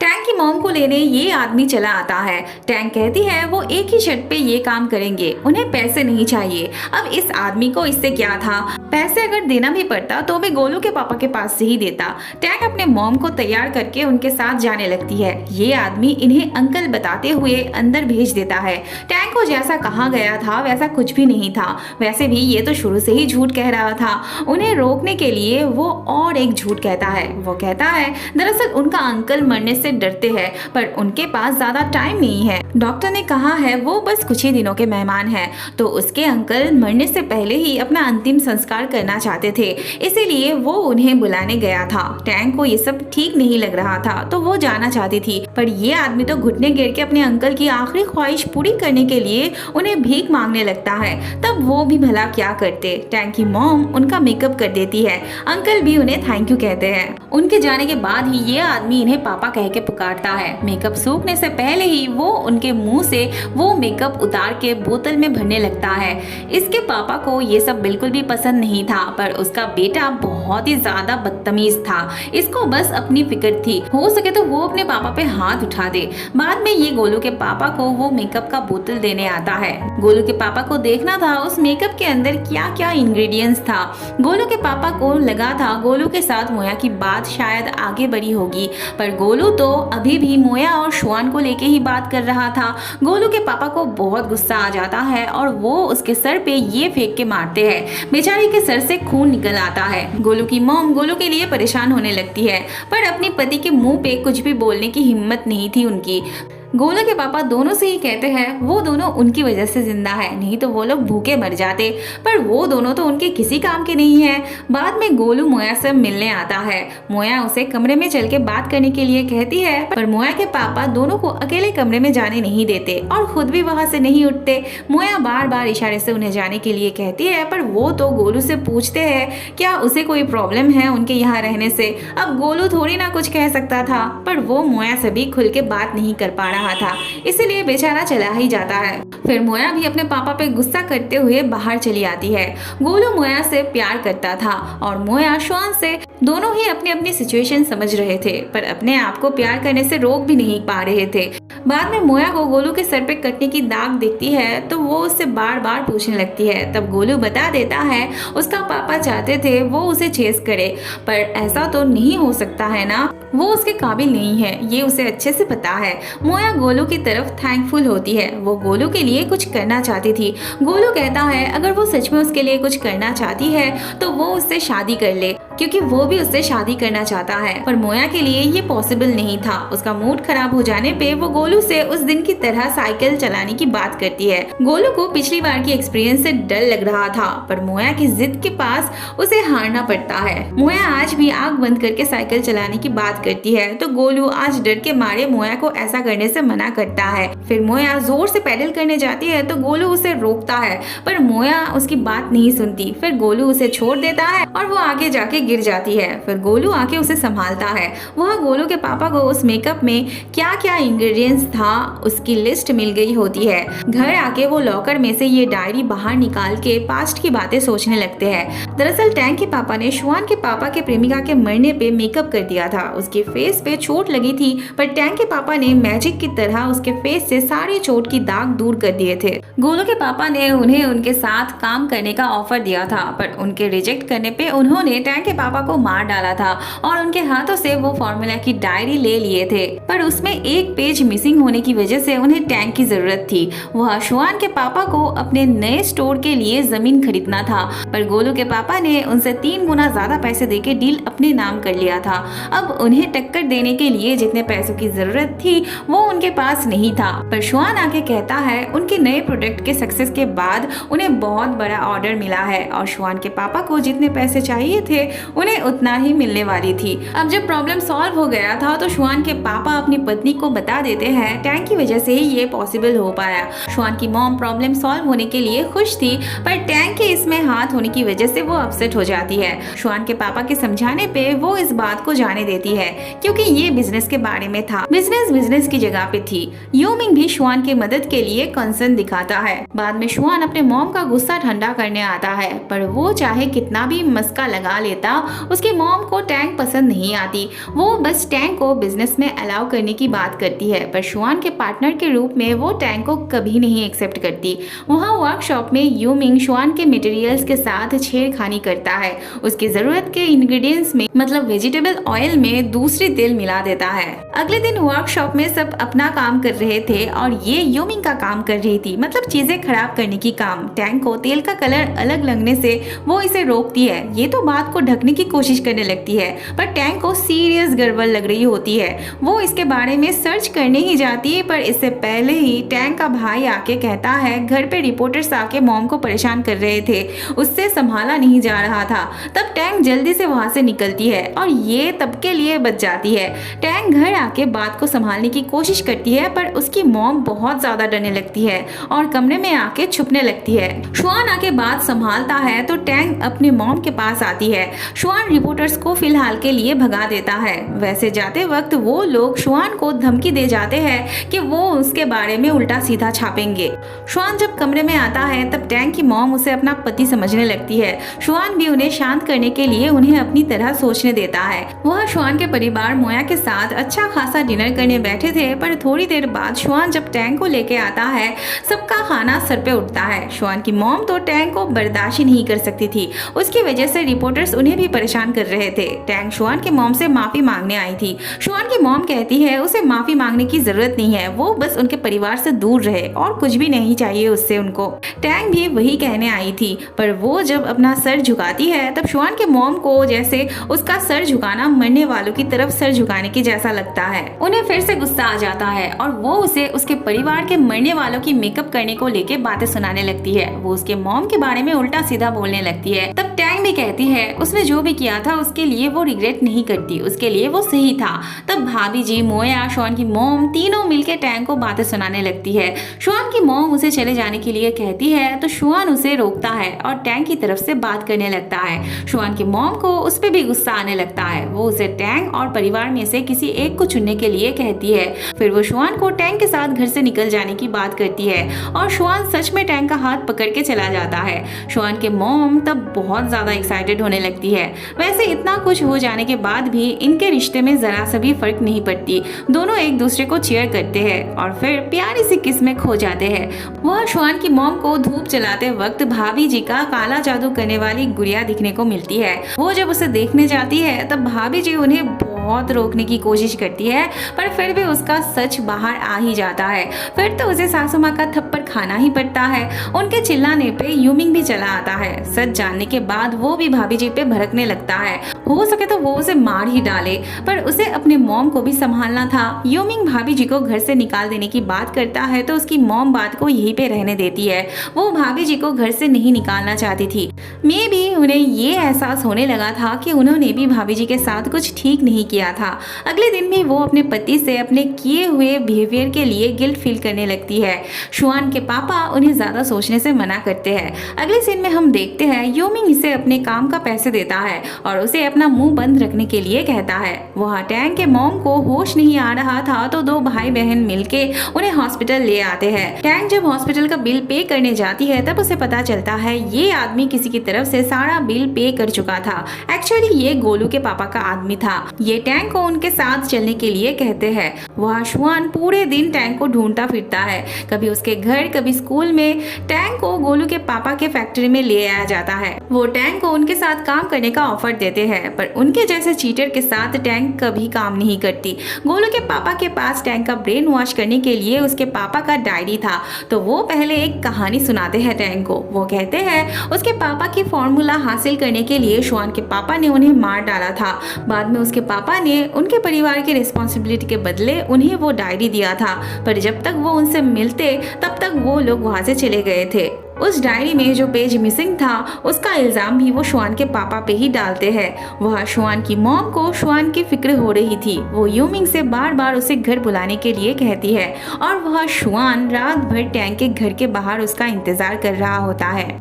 Tank की mom को लेने ये आदमी चला आता है। टैंक कहती है वो एक ही शर्त पे ये काम करेंगे, उन्हें पैसे नहीं चाहिए। अब इस आदमी को इससे क्या था, पैसे अगर देना भी पड़ता तो भी गोलू के पापा के पास से ही देता। टैंक अपने मॉम को तैयार करके उनके साथ जाने लगती है। ये आदमी इन्हें अंकल बताते हुए अंदर भेज देता है। टैंक को जैसा कहा गया था वैसा कुछ भी नहीं था। वैसे भी ये तो शुरू से ही झूठ कह रहा था। उन्हें रोकने के लिए वो और एक झूठ कहता है। वो कहता है दरअसल उनका अंकल मरने से डरते हैं पर उनके पास ज्यादा टाइम नहीं है। डॉक्टर ने कहा है वो बस कुछ ही दिनों के मेहमान हैं, तो उसके अंकल मरने से पहले ही अपना अंतिम संस्कार करना चाहते थे, इसीलिए वो उन्हें बुलाने गया था। टैंक को ये सब ठीक नहीं लग रहा था तो वो जाना चाहती थी, पर ये आदमी तो घुटने गिर के अपने अंकल की आखिरी ख्वाहिश पूरी करने के लिए उन्हें भीख मांगने लगता है। तब वो भी भला क्या करते, टैंक की मॉम उनका मेकअप कर देती है। अंकल भी उन्हें थैंक यू कहते हैं। उनके जाने के बाद ही ये आदमी इन्हें पापा कह के पुकारता है। मेकअप सूखने से पहले ही वो उनके मुंह से वो मेकअप उतार के बोतल में भरने लगता है। इसके पापा को ये सब बिल्कुल भी पसंद नहीं था, पर उसका बेटा बहुत ही ज्यादा बदतमीज था। इसको बस अपनी फिक्र थी, हो सके तो वो अपने पापा पे हाथ उठा दे। बाद में ये गोलू के पापा को वो मेकअप का बोतल देने आता है। गोलू के पापा को देखना था उस मेकअप के अंदर क्या क्या इंग्रेडिएंट्स था। गोलू के पापा को लगा था गोलू के साथ मोया की बात शायद आगे बढ़ी होगी, पर गोलू तो अभी भी मोया और शुआन को लेके ही बात कर रहा था। गोलू के पापा को बहुत गुस्सा आ जाता है और वो उसके सर पे ये फेंक के मारते हैं। बेचारी के सर से खून निकल आता है। गोलू की मॉम गोलू के लिए परेशान होने लगती है, पर अपने पति के मुंह पे कुछ भी बोलने की हिम्मत नहीं थी उनकी। गोलू के पापा दोनों से ही कहते हैं वो दोनों उनकी वजह से जिंदा है, नहीं तो वो लोग भूखे मर जाते, पर वो दोनों तो उनके किसी काम के नहीं है। बाद में गोलू मोया से मिलने आता है। मोया उसे कमरे में चल के बात करने के लिए कहती है, पर मोया के पापा दोनों को अकेले कमरे में जाने नहीं देते और खुद भी वहां से नहीं उठते। मोया बार बार इशारे से उन्हें जाने के लिए कहती है, पर वो तो गोलू से पूछते हैं क्या उसे कोई प्रॉब्लम है उनके यहाँ रहने से। अब गोलू थोड़ी ना कुछ कह सकता था, पर वो मोया से भी खुल के बात नहीं कर पा रहा था, इसलिए बेचारा चला ही जाता है। फिर मोया भी अपने पापा पे गुस्सा करते हुए बाहर चली आती है। गोलू मोया से प्यार करता था और मोया शुआन से। दोनों ही अपनी अपनी सिचुएशन समझ रहे थे, पर अपने आप को प्यार करने से रोक भी नहीं पा रहे थे। बाद में मोया को गोलू के सर पे कटने की दाग दिखती है तो वो उससे बार बार पूछने लगती है। तब गोलू बता देता है उसका पापा चाहते थे वो उसे चेस करे, पर ऐसा तो नहीं हो सकता है ना, वो उसके काबिल नहीं है, ये उसे अच्छे से पता है। मोया गोलू की तरफ थैंकफुल होती है, वो गोलू के लिए कुछ करना चाहती थी। गोलू कहता है अगर वो सच में उसके लिए कुछ करना चाहती है तो वो उससे शादी कर ले, क्योंकि वो भी उससे शादी करना चाहता है। पर मोया के लिए ये पॉसिबल नहीं था। उसका मूड खराब हो जाने पे वो गोलू से उस दिन की तरह साइकिल चलाने की बात करती है। गोलू को पिछली बार की एक्सपीरियंस से डर लग रहा था, पर मोया की जिद के पास उसे हारना पड़ता है। मोया आज भी आंख बंद करके साइकिल चलाने की बात करती है, तो गोलू आज डर के मारे मोया को ऐसा करने से मना करता है। फिर मोया जोर से पैडल करने जाती है तो गोलू उसे रोकता है, पर मोया उसकी बात नहीं सुनती। फिर गोलू उसे छोड़ देता है और वो आगे जाके गिर जाती है। फिर गोलू आके उसे संभालता है। वह गोलू के पापा को उस मेकअप में क्या क्या इंग्रेडिएंट्स था उसकी लिस्ट मिल गई होती है। घर आके वो लॉकर में से ये डायरी बाहर निकाल के पास्ट की बातें सोचने लगते हैं। दरअसल टैंक के पापा ने शुआन के पापा के प्रेमिका के मरने पे मेकअप कर दिया था। उसके फेस पे चोट लगी थी, पर टैंक के पापा ने मैजिक की तरह उसके फेस से सारी चोट की दाग दूर कर दिए थे। गोलू के पापा ने उन्हें उनके साथ काम करने का ऑफर दिया था, पर उनके रिजेक्ट करने पे उन्होंने टैंक के पापा को मार डाला था और उनके हाथों से वो फॉर्मूला की डायरी ले लिए थे, पर उसमें एक पेज मिसिंग होने की वजह से उन्हें टैंक की जरूरत थी। वह शुआन के पापा को अपने नए स्टोर के लिए जमीन खरीदना था, पर गोलू के पापा ने उनसे 3 गुना ज्यादा पैसे देके डील अपने नाम कर लिया था। अब उन्हें टक्कर देने के लिए जितने पैसों की जरूरत थी वो उनके पास नहीं था, पर शुआन आके कहता है उनके नए प्रोडक्ट के सक्सेस के बाद उन्हें बहुत बड़ा ऑर्डर मिला है और शुआन के पापा को जितने पैसे चाहिए थे उन्हें उतना ही मिलने वाली थी। अब जब प्रॉब्लम सॉल्व हो गया था तो शुआन के पापा अपनी पत्नी को बता देते हैं टैंक की वजह से ही ये पॉसिबल हो पाया। शुआन की मॉम प्रॉब्लम सॉल्व होने के लिए खुश थी, पर टैंक के इसमें हाथ होने की वजह से वो अपसेट हो जाती है। शुआन के पापा के समझाने पे वो इस बात को जाने देती है, क्योंकि ये बिजनेस के बारे में था, बिजनेस की जगह पे थी। यूमिंग भी शुआन की मदद के लिए कंसर्न दिखाता है। बाद में शुआन अपने मॉम का गुस्सा ठंडा करने आता है, पर वो चाहे कितना भी मस्का लगा लेता पता उसकी मॉम को टैंक पसंद नहीं आती। वो बस टैंक को बिजनेस में अलाउ करने की बात करती है, पर शुआन के पार्टनर के रूप में वो टैंक को कभी नहीं एक्सेप्ट करती। वहाँ वर्कशॉप में यूमिंग शुआन के मटेरियल्स के साथ छेड़खानी करता है। उसकी जरूरत के इंग्रेडिएंट्स में मतलब वेजिटेबल ऑयल में दूसरी तेल मिला देता है। अगले दिन वर्कशॉप में सब अपना काम कर रहे थे और ये यूमिंग का काम कर रही थी, मतलब चीजें खराब करने की काम। टैंक को तेल का कलर अलग लगने से वो इसे रोकती है। ये तो बात को ढकने की कोशिश करने लगती है, पर टैंक को सीरियस गड़बड़ लग रही होती है। वो इसके बारे में सर्च करने ही जाती है, पर इससे पहले ही टैंक का भाई आके कहता है घर पे रिपोर्टर्स आके मॉम को परेशान कर रहे थे, उससे संभाला नहीं जा रहा था। तब टैंक जल्दी से वहां से निकलती है और ये तब के लिए बच जाती है। टैंक घर आके बात को संभालने की कोशिश करती है, पर उसकी मॉम बहुत ज्यादा डरने लगती है और कमरे में आके छुपने लगती है। शुआन आके बात संभालता है तो टैंक अपने मॉम के पास आती है। शुआन रिपोर्टर्स को फिलहाल के लिए भगा देता है। वैसे जाते वक्त वो लोग शुआन को धमकी दे जाते हैं कि वो उसके बारे में उल्टा सीधा छापेंगे। शुआन जब कमरे में आता है तब टैंक की मॉम उसे अपना पति समझने लगती है। शुआन भी उन्हें शांत करने के लिए उन्हें अपनी तरह सोचने देता है। वह शुआन के परिवार मोया के साथ अच्छा खासा डिनर करने बैठे थे, पर थोड़ी देर बाद शुआन जब टैंक को लेके आता है सबका खाना सर पे उठता है। शुआन की मॉम तो टैंक को बर्दाश्त ही नहीं कर सकती थी। उसकी वजह से रिपोर्टर्स उन्हें भी परेशान कर रहे थे। टैंक शुआन की मॉम से माफी मांगने आई थी। शुआन की मॉम कहती है उसे माफी मांगने की जरूरत नहीं है, वो बस उनके परिवार से दूर रहे और कुछ भी नहीं चाहिए उससे उनको। टैंक भी वही कहने आई थी, पर वो जब अपना सर झुकाती है तब शुआन के मॉम को जैसे उसका सर झुकाना मरने वालों की तरफ सर झुकाने की जैसा लगता है। उन्हें फिर से गुस्सा आ जाता है और वो उसे उसके परिवार के मरने वालों की मेकअप करने को लेके बातें सुनाने लगती है। वो उसके मॉम के बारे में उल्टा सीधा बोलने लगती है। तब टैंक भी कहती है उसने जो भी किया था उसके लिए वो रिग्रेट नहीं करती, उसके लिए वो सही था। तब भाभी जी, मोया, शुआन की मॉम तीनों मिलके टैंक को बातें सुनाने लगती है। शुआन की मॉम उसे चले जाने के लिए कहती है तो शुआन उसे रोकता है और टैंक की तरफ से बात करने लगता है। शुआन की मॉम को उस पे भी गुस्सा आने लगता है। वो उसे टैंक और परिवार में से किसी एक को चुनने के लिए कहती है। फिर वो शुआन को टैंक के साथ घर से निकल जाने की बात करती है और शुआन सच में टैंक का हाथ पकड़ के चला जाता है। शुआन के मॉम तब बहुत ज्यादा एक्साइटेड होने लगती है। वैसे इतना कुछ हो जाने के बाद भी इनके रिश्ते में जरा सा भी फर्क नहीं पड़ती। दोनों एक दूसरे को चीयर करते हैं और फिर प्यारी सी किस में खो जाते हैं। वह शुआन की मॉम को धूप जलाते वक्त भाभी जी का काला जादू करने वाली गुड़िया दिखने को मिलती है। वो जब उसे देखने जाती है तब भाभी जी उन्हें बहुत रोकने की कोशिश करती है, पर फिर भी उसका सच बाहर आ ही जाता है। फिर तो उसे सासू माँ का थप्पड़ खाना ही पड़ता है। उनके चिल्लाने पे यूमिंग भी चला आता है। सच जानने के बाद वो भी भाभी जी पे भड़कने लगता है। हो सके तो वो उसे मार ही डाले, पर उसे अपने मॉम को भी संभालना था। यूमिंग भाभी जी को घर से निकाल देने की बात करता है तो उसकी मॉम बात को यहीं पे रहने देती है। वो भाभी जी को घर से नहीं निकालना चाहती थी। मे भी उन्हें ये एहसास होने लगा था कि उन्होंने भी भाभी जी के साथ कुछ ठीक नहीं किया था। अगले दिन भी वो अपने पति से अपने किए हुए बिहेवियर के लिए गिल्ट फील करने लगती है। शुआन के पापा उन्हें ज्यादा सोचने से मना करते हैं। अगले सीन में हम देखते हैं यूमिंग इसे अपने काम का पैसे देता है और उसे अपना मुंह बंद रखने के लिए कहता है। वहाँ टैंक के मॉम को होश नहीं आ रहा था तो दो भाई बहन मिलके उन्हें हॉस्पिटल ले आते हैं। टैंक जब हॉस्पिटल का बिल पे करने जाती है तब उसे पता चलता है ये आदमी किसी की तरफ से सारा बिल पे कर चुका था। एक्चुअली ये गोलू के पापा का आदमी था। ये टैंक को उनके साथ चलने के लिए कहते हैं। वह शुआन पूरे दिन टैंक को ढूंढता फिरता है, कभी उसके घर कभी स्कूल में। टैंक को गोलू के पापा के फैक्ट्री में ले आया जाता है। वो टैंक को उनके साथ काम करने का ऑफर देते हैं, पर उनके जैसे चीटर के साथ टैंक कभी काम नहीं करती। गोलू के पापा के पास टैंक का ब्रेन वॉश करने के लिए उसके पापा का डायरी था, तो वो पहले एक कहानी सुनाते हैं टैंक को। वो कहते हैं उसके पापा की फॉर्मूला हासिल करने के लिए शुआन के पापा ने उन्हें मार डाला था। बाद में उसके पापा ने उनके परिवार की रिस्पॉन्सिबिलिटी के बदले उन्हें वो डायरी दिया था, पर जब तक वो उनसे मिलते तब तक वो लोग वहां से चले गए थे। उस डायरी में जो पेज मिसिंग था उसका इल्जाम भी वो शुआन के पापा पे ही डालते हैं। वह शुआन की मॉम को शुआन की फिक्र हो रही थी। वो यूमिंग से बार बार उसे घर बुलाने के लिए कहती है और वह शुआन रात भर टैंक के घर के बाहर उसका इंतजार कर रहा होता है।